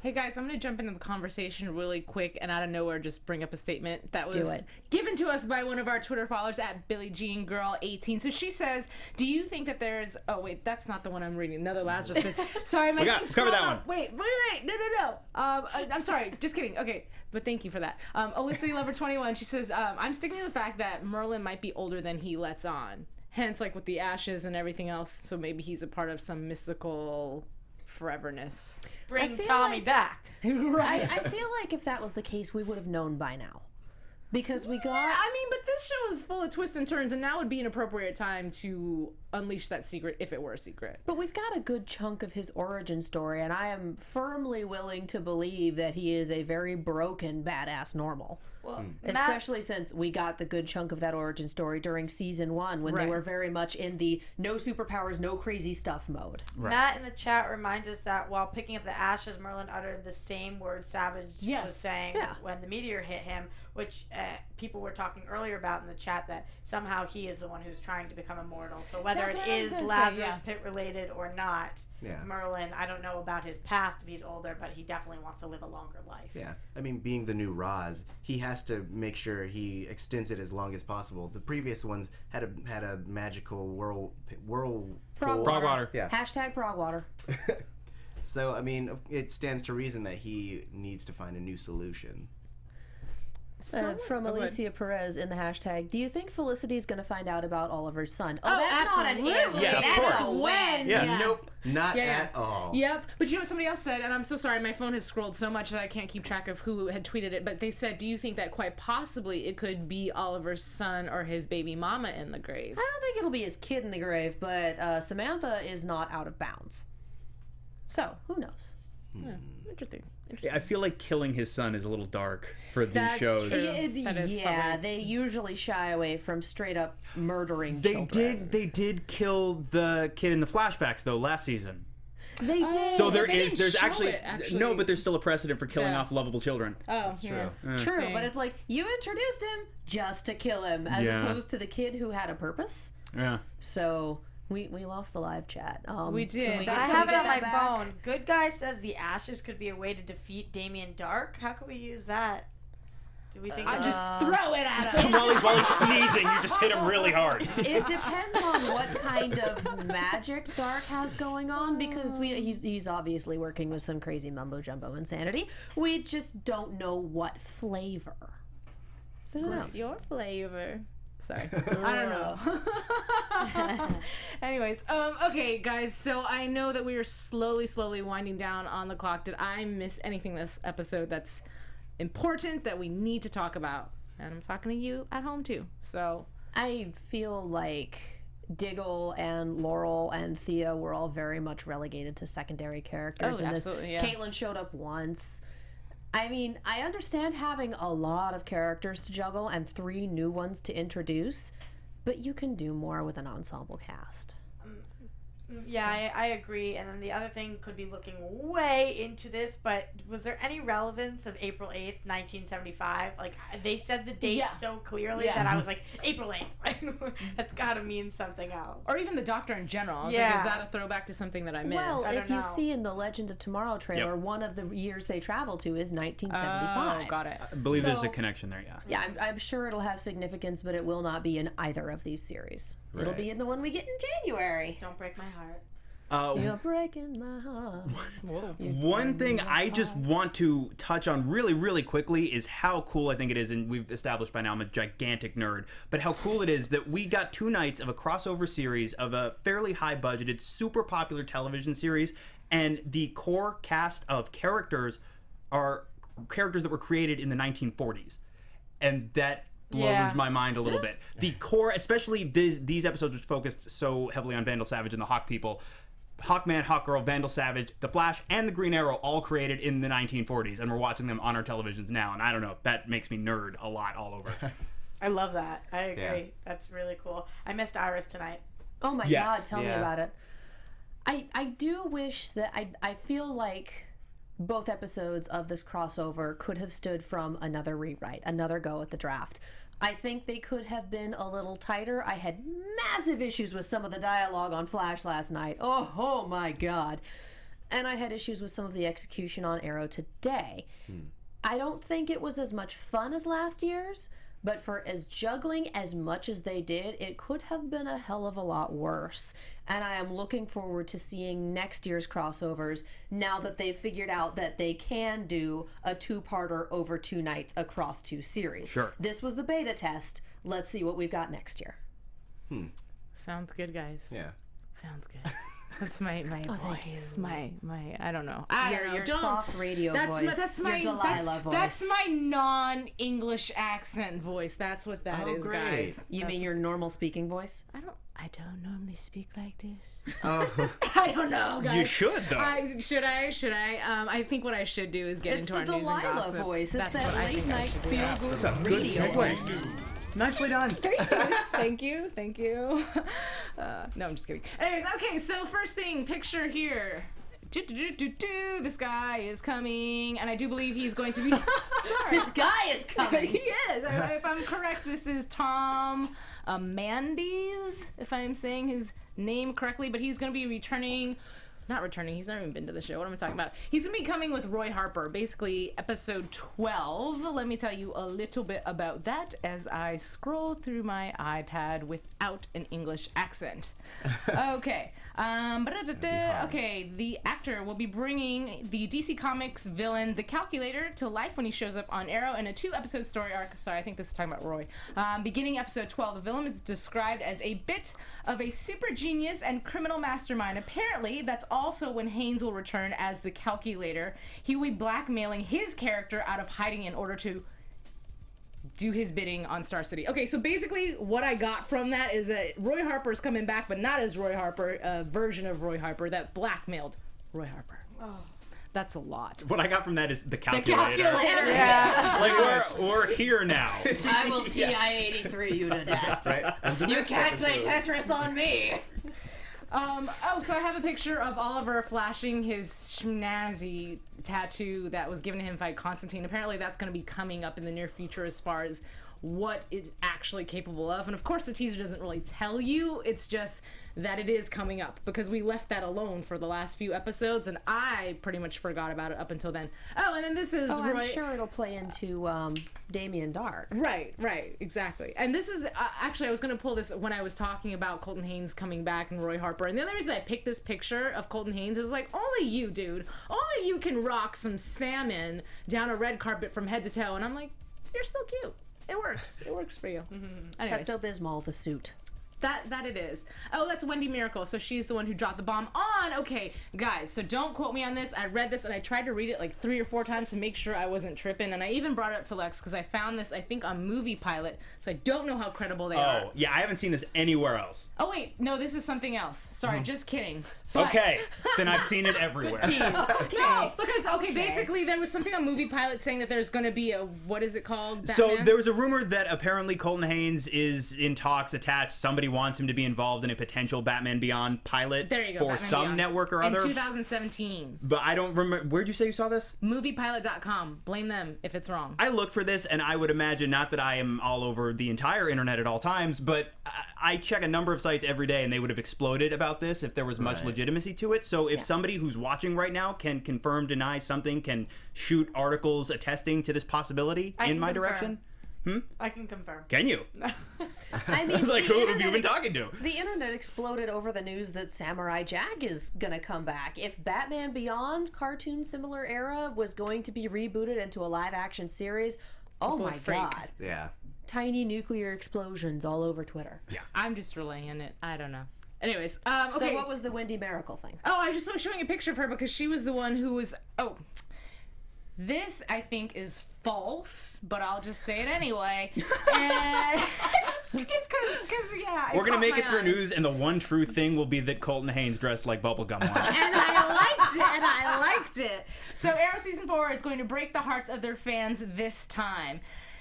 Hey guys, I'm going to jump into the conversation really quick and out of nowhere just bring up a statement that was given to us by one of our Twitter followers at BillieJeanGirl18. So she says, do you think that there's... oh, wait, that's not the one I'm reading. Another Lazarus Pit. Sorry, my thing cover that up. Wait. No. I'm sorry. Just kidding. Okay, but thank you for that. Alyssa Lover 21, she says, I'm sticking to the fact that Merlin might be older than he lets on. Hence, like with the ashes and everything else, so maybe he's a part of some mystical foreverness. Bring Tommy back. Right. I feel like if that was the case, we would have known by now. Because we got... I mean, but this show is full of twists and turns, and now would be an appropriate time to unleash that secret if it were a secret. But we've got a good chunk of his origin story, and I am firmly willing to believe that he is a very broken, badass normal. Well, especially since we got the good chunk of that origin story during season 1 when they were very much in the no superpowers, no crazy stuff mode. Right. Matt in the chat reminds us that while picking up the ashes, Merlin uttered the same word Savage was saying when the meteor hit him, which people were talking earlier about in the chat that somehow he is the one who's trying to become immortal. So whether it is Lazarus Pit related or not, Merlin, I don't know about his past if he's older, but he definitely wants to live a longer life. Yeah, I mean, being the new Roz, he has to make sure he extends it as long as possible. The previous ones had a magical frog water. Yeah. Hashtag frog water. So, I mean, it stands to reason that he needs to find a new solution. From Alicia Perez in the hashtag, do you think Felicity's going to find out about Oliver's son? Oh, that's absolutely. not an if. Yeah, that's a when. Yeah. Nope, not at all. Yep. But you know what somebody else said, and I'm so sorry, my phone has scrolled so much that I can't keep track of who had tweeted it, but they said, do you think that quite possibly it could be Oliver's son or his baby mama in the grave? I don't think it'll be his kid in the grave, but Samantha is not out of bounds. So, who knows? Yeah, interesting. I feel like killing his son is a little dark for these shows. They usually shy away from straight up murdering children. They did kill the kid in the flashbacks though last season. They did. So there's actually no, but there's still a precedent for killing off lovable children. Oh, that's true. True, but it's like you introduced him just to kill him, as opposed to the kid who had a purpose. Yeah. So. We lost the live chat. We did. I have it on my phone. Good Guy says the ashes could be a way to defeat Damien Dark. How can we use that? Do we think just throw it at him? While he's sneezing, you just hit him really hard. It depends on what kind of magic Dark has going on, because he's obviously working with some crazy mumbo jumbo insanity. We just don't know what flavor. So who knows? What's your flavor? Sorry. I don't know. Anyways, okay, guys, so I know that we are slowly winding down on the clock. Did I miss anything this episode that's important that we need to talk about? And I'm talking to you at home, too. So I feel like Diggle and Laurel and Thea were all very much relegated to secondary characters. Oh, absolutely, yeah. Caitlin showed up once. I mean, I understand having a lot of characters to juggle and 3 new ones to introduce, but you can do more with an ensemble cast. Yeah, I agree. And then the other thing could be looking way into this, but was there any relevance of April 8th, 1975? Like, they said the date so clearly that I was like, April 8th. Like, that's got to mean something else. Or even the Doctor in general. I was like, is that a throwback to something that I missed? Well, if you see in the Legends of Tomorrow trailer, one of the years they travel to is 1975. Oh, got it. I believe there's a connection there, Yeah, I'm sure it'll have significance, but it will not be in either of these series. Right. It'll be in the one we get in January. Don't break my heart. You're breaking my heart. One thing I just want to touch on really, really quickly is how cool I think it is, and we've established by now I'm a gigantic nerd, but how cool it is that we got 2 nights of a crossover series of a fairly high-budgeted, super popular television series, and the core cast of characters are characters that were created in the 1940s. And that blows my mind a little bit. The core, especially these episodes which focused so heavily on Vandal Savage and the Hawk people, Hawkman, Hawkgirl, Vandal Savage, The Flash, and the Green Arrow all created in the 1940s, and we're watching them on our televisions now, and I don't know, that makes me nerd a lot all over. I love that. I agree. Yeah. That's really cool. I missed Iris tonight. Oh my God, tell me about it. I do wish that I feel like both episodes of this crossover could have stood from another rewrite, another go at the draft. I think they could have been a little tighter. I had massive issues with some of the dialogue on Flash last night. Oh my God. And I had issues with some of the execution on Arrow today. I don't think it was as much fun as last year's, but for as juggling as much as they did, it could have been a hell of a lot worse. And I am looking forward to seeing next year's crossovers now that they've figured out that they can do a 2-parter over 2 nights across 2 series. Sure. This was the beta test. Let's see what we've got next year. Sounds good, guys. Yeah. Sounds good. That's my voice. My I don't know. Your soft radio voice. That's my Delilah voice. That's my non-English accent voice. That's what that is, great. guys. You mean your normal speaking voice? I don't normally speak like this. Oh. I don't know, guys. You should, though. Should I? I think what I should do is get into our news and gossip. It's the Delilah voice. It's That's that late night feel-good radio voice. Nicely done. Thank you. No, I'm just kidding. Anyways, okay, so first thing, picture here. This guy is coming, and I do believe he's going to be... This guy is coming. He is. If I'm correct, this is Tom Mandes, if I'm saying his name correctly, but he's going to be returning... Not returning, he's not even been to the show. What am I talking about? He's going to be coming with Roy Harper, basically episode 12. Let me tell you a little bit about that as I scroll through my iPad without an English accent. Okay. Okay, the actor will be bringing the DC Comics villain, the Calculator, to life when he shows up on Arrow in a 2-episode story arc. Sorry, I think this is talking about Roy. Beginning episode 12, the villain is described as a bit of a super genius and criminal mastermind. Apparently, that's also when Haynes will return as the Calculator. He will be blackmailing his character out of hiding in order to do his bidding on Star City. Okay, so basically what I got from that is that Roy Harper's coming back, but not as Roy Harper, a version of Roy Harper that blackmailed Roy Harper. Oh. That's a lot. What I got from that is the Calculator. The Calculator. Yeah. Like, we're here now. I will TI-83 you to death. Right. You can't play Tetris on me. So I have a picture of Oliver flashing his schnazzy tattoo that was given to him by Constantine. Apparently that's going to be coming up in the near future as far as what it's actually capable of. And of course the teaser doesn't really tell you, it's just that it is coming up, because we left that alone for the last few episodes and I pretty much forgot about it up until then. Oh, and then this is Roy. I'm sure it'll play into Damien Dark. Right, exactly. And this is actually, I was going to pull this when I was talking about Colton Haynes coming back and Roy Harper, and the other reason I picked this picture of Colton Haynes is like, only you, dude, only you can rock some salmon down a red carpet from head to toe. And I'm like, you're still cute. It works for you. Anyways. Pepto-Bismol, the suit. That it is. Oh, that's Wendy Miracle. So she's the one who dropped the bomb on. Okay, guys, so don't quote me on this. I read this and I tried to read it like 3 or 4 times to make sure I wasn't tripping. And I even brought it up to Lex because I found this, I think, on Movie Pilot. So I don't know how credible they are. Oh, yeah, I haven't seen this anywhere else. Oh, wait. No, this is something else. Sorry, just kidding. But... Okay, then I've seen it everywhere. No, because, basically there was something on Movie Pilot saying that there's going to be a, what is it called? Batman? So there was a rumor that apparently Colton Haynes is in talks attached. Somebody wants him to be involved in a potential Batman Beyond pilot there you go, for Batman some Beyond. network or other. In 2017. But I don't remember. Where'd you say you saw this? Moviepilot.com. Blame them if it's wrong. I look for this, and I would imagine, not that I am all over the entire internet at all times, but I check a number of sites every day, and they would have exploded about this if there was much legitimacy to it. So if somebody who's watching right now can confirm, deny something, can shoot articles attesting to this possibility in my direction. I can confirm. Can you? I mean, like, who have you been talking to? The internet exploded over the news that Samurai Jack is gonna come back. If Batman Beyond, cartoon similar era, was going to be rebooted into a live action series, oh my god. Yeah. Tiny nuclear explosions all over Twitter. Yeah. I'm just relaying it. I don't know. Anyways, So okay. what was the Wendy Miracle thing? Oh, I just was showing a picture of her because she was the one who was. Oh, this I think is false, but I'll just say it anyway. And just because, yeah. We're gonna make it through news, and the one true thing will be that Colton Haynes dressed like bubblegum once. And I liked it. So Arrow season 4 is going to break the hearts of their fans this time.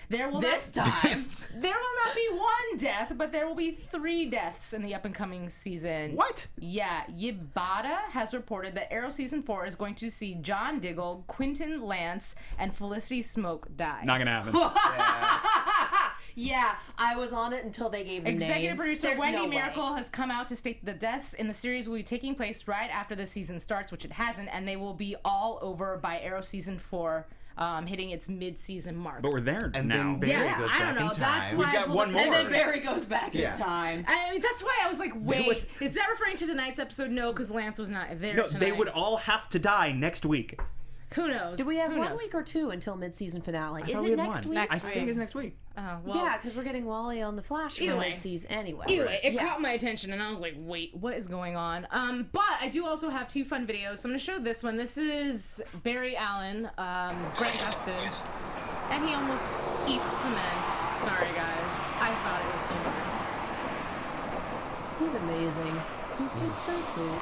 There will not be one death, but there will be 3 deaths in the up-and-coming season. What? Yeah, Yibata has reported that Arrow Season 4 is going to see John Diggle, Quentin Lance, and Felicity Smoke die. Not gonna happen. Yeah, I was on it until they gave the Executive names. producer There's Wendy no Miracle way. has come out to state the deaths in the series will be taking place right after the season starts, which it hasn't, and they will be all over by Arrow Season 4. Hitting its mid-season mark. But we're there And now. then Barry goes I back don't know. in time. That's We've why got one more. And then Barry goes back in Yeah. time. I mean, that's why I was like, wait, is that referring to tonight's episode? No, because Lance was not there No, tonight. they would all have to die next week. Who knows? Do we have Who 1 knows? week or 2 until mid-season finale? I Is thought we it had next one. week? Next I think it's next week. Oh, well. Yeah, because we're getting Wally on the Flash Either for way. mid-season anyway. Anyway, it Yeah. caught my attention, and I was like, wait, what is going on? But I do also have 2 fun videos, so I'm going to show this one. This is Barry Allen, Brent Gustin, and he almost eats cement. Sorry, guys. I thought it was humorous. He's amazing. He's just so sweet.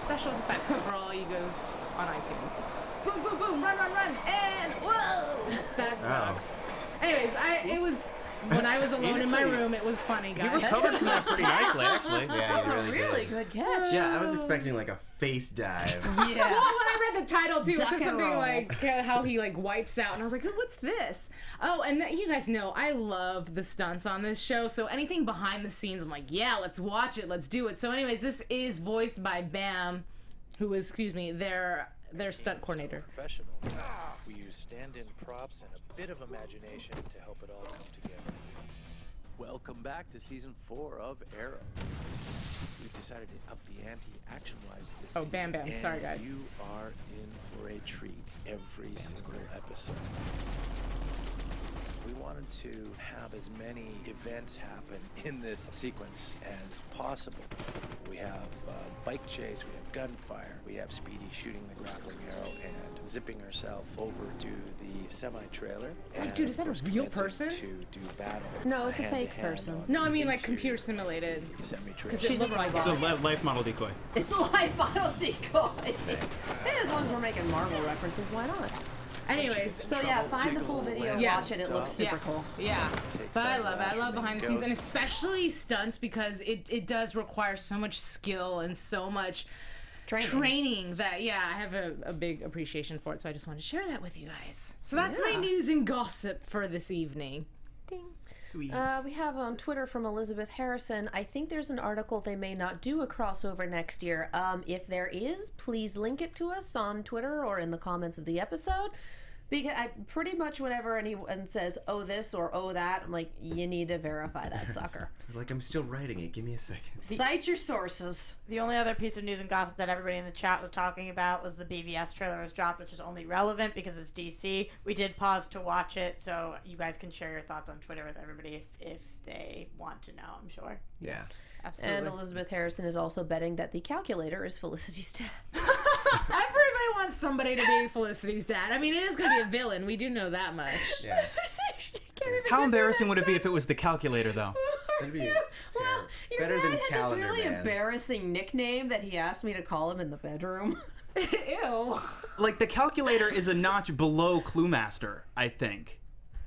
Special effects for all you guys on iTunes. Boom, boom, boom, run, and whoa! That sucks. Anyways, it was, when I was alone in my room, it was funny, You guys. recovered from that pretty nicely, actually. Yeah, That was you a really really did. good catch. Yeah, I was expecting like a face dive. Well, when I read the title too, it Duck said and something roll. like how he like wipes out, and I was like, oh, what's this? Oh, and you guys know I love the stunts on this show, so anything behind the scenes, I'm like, yeah, let's watch it, let's do it. So, anyways, this is voiced by Bam, who is, their stunt coordinator. Professional. We use stand-in props and a bit of imagination to help it all come together. Welcome back to season 4 of Arrow. We've decided to up the ante action-wise this season. Bam Bam. And Sorry, guys. You are in for a treat every single episode. We wanted to have as many events happen in this sequence as possible. We have bike chase, we have gunfire, we have Speedy shooting the grappling arrow and zipping herself over to the semi-trailer. Like, dude, is that a real person? To do battle. No, it's a fake hand-to-hand person. on No, I mean the like computer simulated. semi-trailer. She's a robot. It's a life model decoy. It's a live model decoy. Hey, as long as we're making Marvel references, why not? Anyways, So yeah, find the full video, Yeah. watch it. It looks super cool. Yeah, but I love behind the scenes, and especially stunts, because it does require so much skill and so much training that, I have a big appreciation for it, so I just wanted to share that with you guys. So that's my news and gossip for this evening. Ding. Sweet. We have on Twitter from Elizabeth Harrison. I think there's an article they may not do a crossover next year. If there is, please link it to us on Twitter or in the comments of the episode. Because I pretty much whenever anyone says, oh this or oh that, I'm like, you need to verify that sucker. Like, I'm still writing it. Give me a second. Cite your sources. The only other piece of news and gossip that everybody in the chat was talking about was the BVS trailer was dropped, which is only relevant because it's DC. We did pause to watch it, so you guys can share your thoughts on Twitter with everybody if they want to know, I'm sure. Yeah. Absolutely. And Elizabeth Harrison is also betting that the calculator is Felicity's dad. Everybody wants somebody to be Felicity's dad. I mean, it is going to be a villain. We do know that much. Yeah. How embarrassing would it be if it was the calculator, though? That'd be Well, your better dad than had Calendar this really Man. embarrassing nickname that he asked me to call him in the bedroom. Ew. Like, the calculator is a notch below Cluemaster, I think.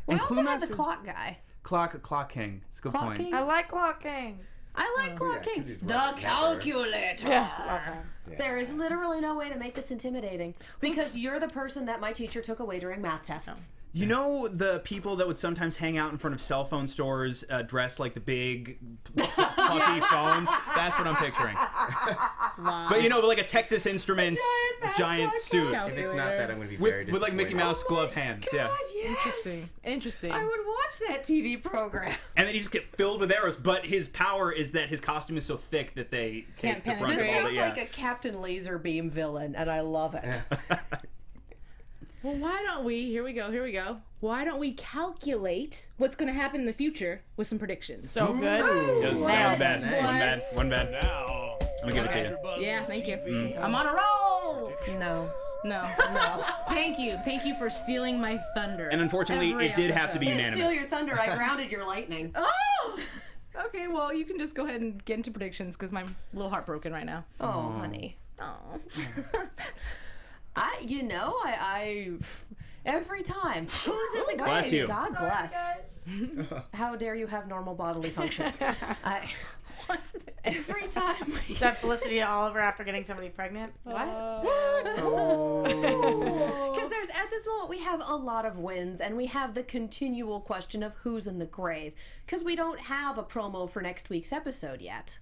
We And also had the Cluemaster's- clock guy. Clock King. It's a good Clock point. King? I like clocking. I like clocking. The calculator. There is literally no way to make this intimidating because you're the person that my teacher took away during math tests. You know the people that would sometimes hang out in front of cell phone stores dressed like the big puffy phones? That's what I'm picturing. Wow. But like a Texas Instruments giant suit. If it's not that, I'm going to be very disappointed. With like Mickey Mouse glove hands. God, Yes. Interesting. I would watch that TV program. And then he just get filled with arrows, but his power is that his costume is so thick that they Can't take the brunt of This all sounds the, like a Captain Laserbeam villain, and I love it. Well, why don't we, here we go. Why don't we calculate what's going to happen in the future with some predictions? So good. One bad. Now. I'm going to give it to you. Yeah, thank you. I'm on a roll. No. Thank you for stealing my thunder. And unfortunately, every it did have to be I didn't unanimous. steal your thunder. I grounded your lightning. Oh! Okay, well, you can just go ahead and get into predictions because I'm a little heartbroken right now. Oh, honey. Oh. I every time. Who's in the grave? Bless you. God bless. How dare you have normal bodily functions? Every time. Is that Felicity and Oliver after getting somebody pregnant? What? Because there's at this moment we have a lot of wins, and we have the continual question of who's in the grave. Because we don't have a promo for next week's episode yet.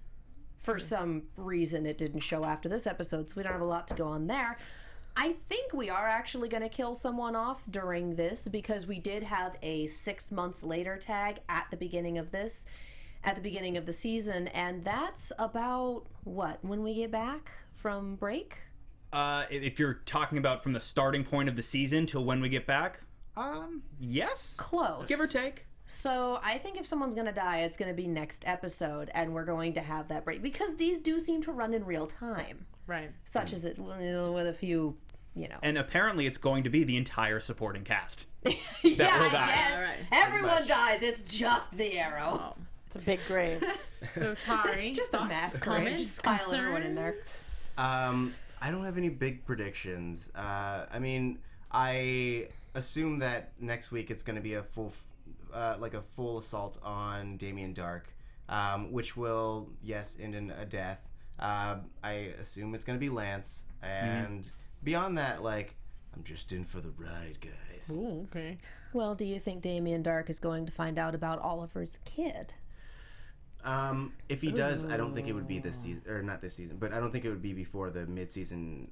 For some reason, it didn't show after this episode, so we don't have a lot to go on there. I think we are actually going to kill someone off during this because we did have a 6 months later tag at the beginning of the season, and that's about when we get back from break? If you're talking about from the starting point of the season till when we get back, yes. Close. Give or take. So I think if someone's going to die, it's going to be next episode, and we're going to have that break because these do seem to run in real time. Right. Such as it with a few, And apparently it's going to be the entire supporting cast that will die. Yes. Right. Everyone dies. It's just the Arrow. Oh. It's a big grave. So, Tauri, Just a mass grave. Just pile everyone in there. I don't have any big predictions. I assume that next week it's going to be a full assault on Damien Dark, which will, end in a death. I assume it's going to be Lance, and beyond that, I'm just in for the ride, guys. Ooh, okay. Well, do you think Damien Dark is going to find out about Oliver's kid? If he does, I don't think it would be this season, or not this season, but I don't think it would be before the mid-season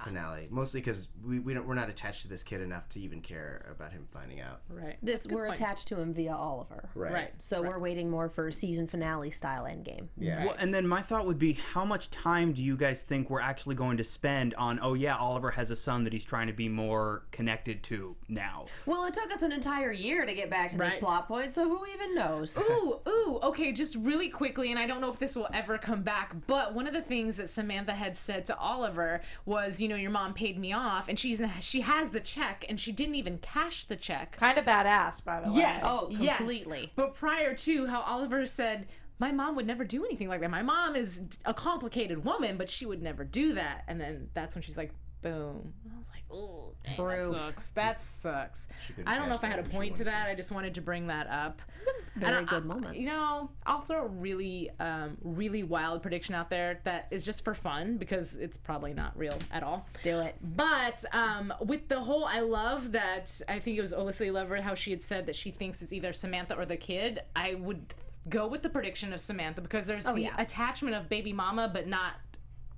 finale. Mostly because we're not attached to this kid enough to even care about him finding out. Right. We're attached to him via Oliver. Right. So we're waiting more for season finale style endgame. Yeah. Well, and then my thought would be, how much time do you guys think we're actually going to spend on, Oliver has a son that he's trying to be more connected to now? Well, it took us an entire year to get back to this plot point, so who even knows? Ooh, okay, just really quickly, and I don't know if this will ever come back, but one of the things that Samantha had said to Oliver was, your mom paid me off, and she has the check, and she didn't even cash the check. Kind of badass, by the way. Yes. Oh, completely. Yes. But prior to how Oliver said, my mom would never do anything like that. My mom is a complicated woman, but she would never do that. And then that's when she's like, boom. And I was like, oh, that sucks. I don't know if I had a point to that. I just wanted to bring that up. It's a very good moment. I'll throw a really, really wild prediction out there that is just for fun because it's probably not real at all. Do it. But with the whole, I love that, I think it was Alyssa Lover, how she had said that she thinks it's either Samantha or the kid. I would go with the prediction of Samantha because there's the attachment of baby mama, but not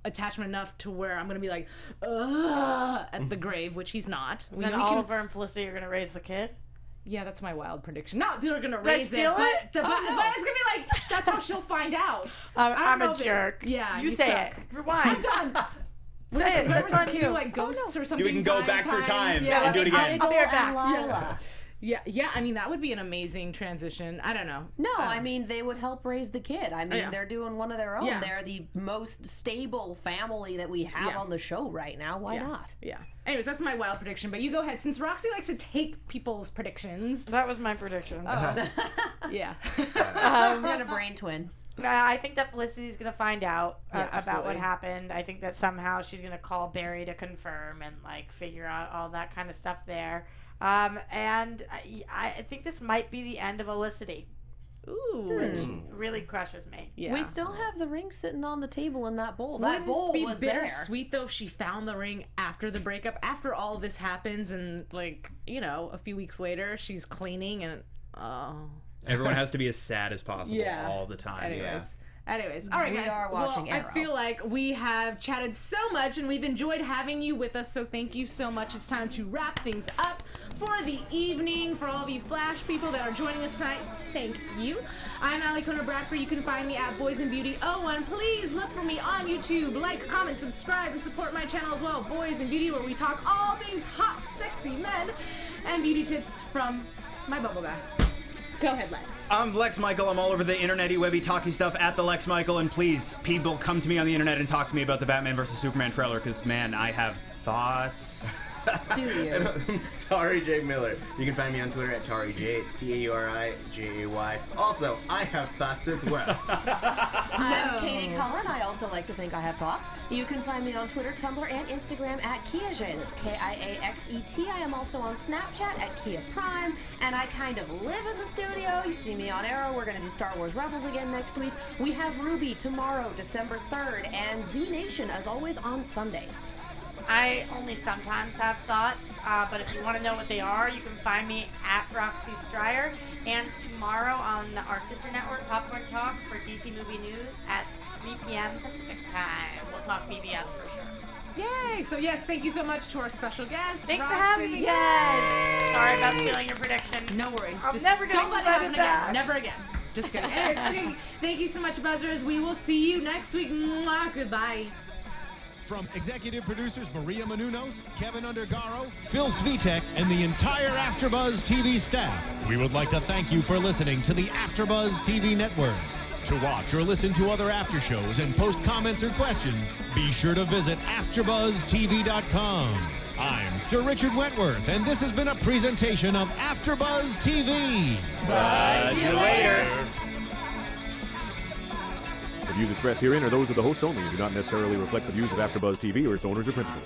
attachment enough to where I'm gonna be like, ugh, at the grave, which he's not. And Oliver and Felicity are gonna raise the kid. Yeah, that's my wild prediction. Not they're gonna raise it, but it's gonna be like that's how she'll find out. I'm a jerk. Yeah, you say suck. it. Rewind. I'm done. Say it. That's on you. Like ghosts or something. We can go back through time and do it again. I'll be right back. Yeah. I mean, that would be an amazing transition. I don't know. No, I mean, they would help raise the kid. I mean, they're doing one of their own. They're the most stable family that we have on the show right now. Why not? Yeah. Anyways, that's my wild prediction. But you go ahead, since Roxy likes to take people's predictions. That was my prediction. Yeah. I'm gonna brain twin. I think that Felicity's going to find out about what happened. I think that somehow she's going to call Barry to confirm and figure out all that kind of stuff there. And I think this might be the end of Felicity. Which really crushes me. Yeah. We still have the ring sitting on the table in that bowl. Wouldn't That bowl be was there. bittersweet though if she found the ring after the breakup, after all of this happens, and a few weeks later she's cleaning and Everyone has to be as sad as possible all the time. Anyways, all right, guys. We are watching Arrow. I feel like we have chatted so much and we've enjoyed having you with us, so thank you so much. It's time to wrap things up for the evening. For all of you Flash people that are joining us tonight, thank you. I'm Alikona Bradford. You can find me at boysandbeauty01. Please look for me on YouTube. Like, comment, subscribe, and support my channel as well, Boys and Beauty, where we talk all things hot, sexy men and beauty tips from my bubble bath. Go ahead, Lex. I'm Lex Michael. I'm all over the internet-y, webby, talky stuff at the Lex Michael. And please, people, come to me on the internet and talk to me about the Batman vs. Superman trailer, because, man, I have thoughts. Do you? Tauri J. Miller. You can find me on Twitter at Tauri J. It's TAURIJAY. Also, I have thoughts as well. I'm Katie Cullen. I also like to think I have thoughts. You can find me on Twitter, Tumblr, and Instagram at KiaXet. That's KIAXET. I am also on Snapchat at Kia Prime, and I kind of live in the studio. You see me on Arrow. We're going to do Star Wars Rebels again next week. We have Ruby tomorrow, December 3rd, and Z Nation, as always, on Sundays. I only sometimes have thoughts, but if you want to know what they are, you can find me at Roxy Striar. And tomorrow on our sister network, Popcorn Talk, for DC Movie News at 3 p.m. Pacific Time. We'll talk BBS for sure. Yay! So yes, thank you so much to our special guest. Thanks Roxy. for having me, guys. Sorry about stealing your prediction. No worries. I'm never gonna don't let it happen back. again. Never again. Just kidding. Anyways, thank you so much, Buzzers. We will see you next week. Mwah, goodbye. From executive producers Maria Menounos, Kevin Undergaro, Phil Svitek, and the entire AfterBuzz TV staff, we would like to thank you for listening to the AfterBuzz TV network. To watch or listen to other after shows and post comments or questions, be sure to visit AfterBuzzTV.com. I'm Sir Richard Wentworth, and this has been a presentation of AfterBuzz TV. Buzz you later. The views expressed herein are those of the hosts only and do not necessarily reflect the views of AfterBuzz TV or its owners or principals.